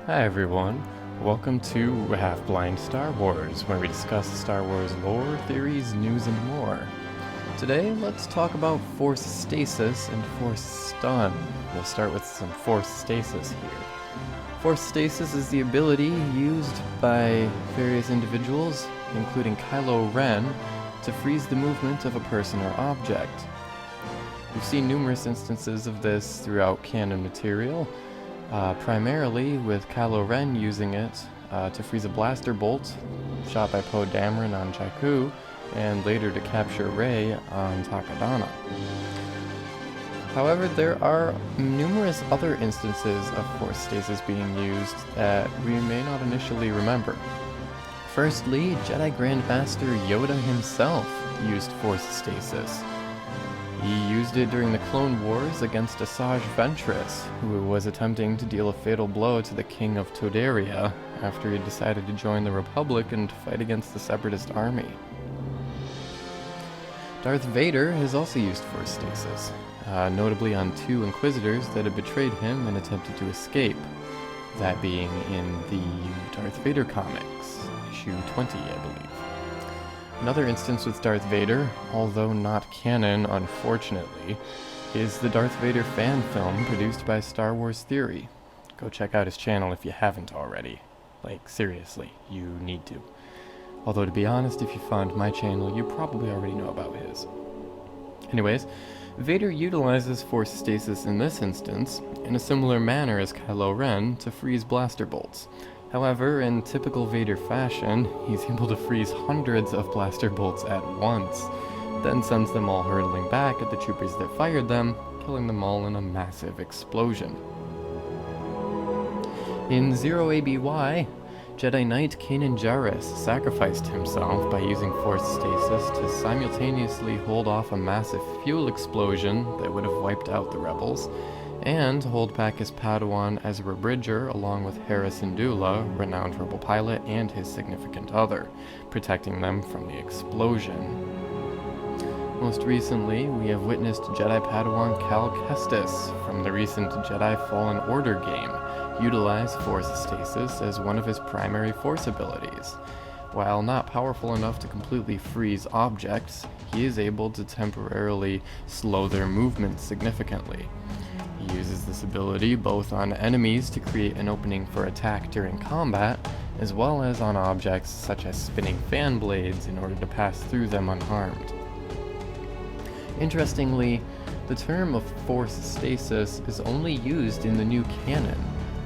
Hi everyone, welcome to Half-Blind Star Wars, where we discuss Star Wars lore, theories, news, and more. Today, let's talk about Force Stasis and Force Stun. We'll start with some Force Stasis here. Force Stasis is the ability used by various individuals, including Kylo Ren, to freeze the movement of a person or object. We've seen numerous instances of this throughout canon material, primarily with Kylo Ren using it to freeze a blaster bolt shot by Poe Dameron on Jakku, and later to capture Rey on Takodana. However, there are numerous other instances of Force Stasis being used that we may not initially remember. Firstly, Jedi Grandmaster Yoda himself used Force Stasis. He used it during the Clone Wars against Asajj Ventress, who was attempting to deal a fatal blow to the King of Todaria after he decided to join the Republic and fight against the Separatist army. Darth Vader has also used Force Stasis, notably on 2 Inquisitors that had betrayed him and attempted to escape, that being in the Darth Vader comics, issue 20, I believe. Another instance with Darth Vader, although not canon unfortunately, is the Darth Vader fan film produced by Star Wars Theory. Go check out his channel if you haven't already. Like, seriously, you need to. Although to be honest, if you found my channel, you probably already know about his. Anyways, Vader utilizes Force Stasis in this instance, in a similar manner as Kylo Ren, to freeze blaster bolts. However, in typical Vader fashion, he's able to freeze hundreds of blaster bolts at once, then sends them all hurtling back at the troopers that fired them, killing them all in a massive explosion. In 0 ABY, Jedi Knight Kanan Jarrus sacrificed himself by using Force Stasis to simultaneously hold off a massive fuel explosion that would have wiped out the rebels, and hold back his Padawan Ezra Bridger along with Hera Syndulla, renowned rebel pilot, and his significant other, protecting them from the explosion. Most recently, we have witnessed Jedi Padawan Cal Kestis from the recent Jedi Fallen Order game utilize Force Stasis as one of his primary Force abilities. While not powerful enough to completely freeze objects, he is able to temporarily slow their movement significantly. He uses this ability both on enemies to create an opening for attack during combat, as well as on objects such as spinning fan blades in order to pass through them unharmed. Interestingly, the term of Force Stasis is only used in the new canon.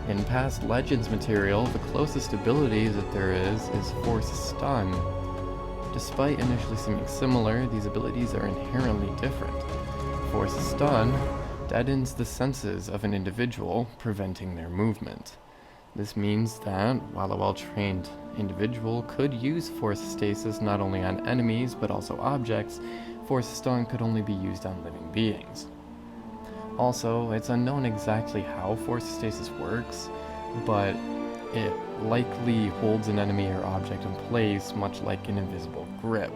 In past Legends material, the closest ability that there is Force Stun. Despite initially seeming similar, these abilities are inherently different. Force Stun deadens the senses of an individual, preventing their movement. This means that, while a well-trained individual could use Force Stasis not only on enemies but also objects, Force Stun could only be used on living beings. Also, it's unknown exactly how Force Stasis works, but it likely holds an enemy or object in place much like an invisible grip,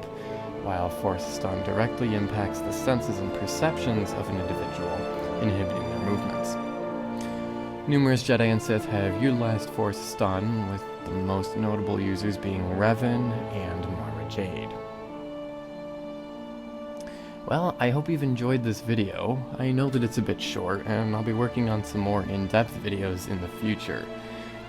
while Force Stun directly impacts the senses and perceptions of an individual, inhibiting their movements. Numerous Jedi and Sith have utilized Force Stun, with the most notable users being Revan and Mara Jade. Well, I hope you've enjoyed this video. I know that it's a bit short, and I'll be working on some more in-depth videos in the future.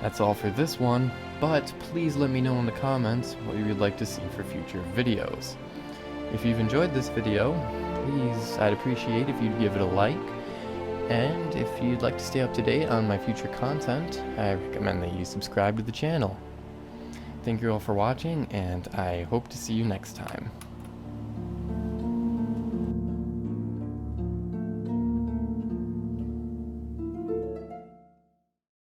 That's all for this one, but please let me know in the comments what you would like to see for future videos. If you've enjoyed this video, please, I'd appreciate if you'd give it a like, and if you'd like to stay up to date on my future content, I recommend that you subscribe to the channel. Thank you all for watching, and I hope to see you next time.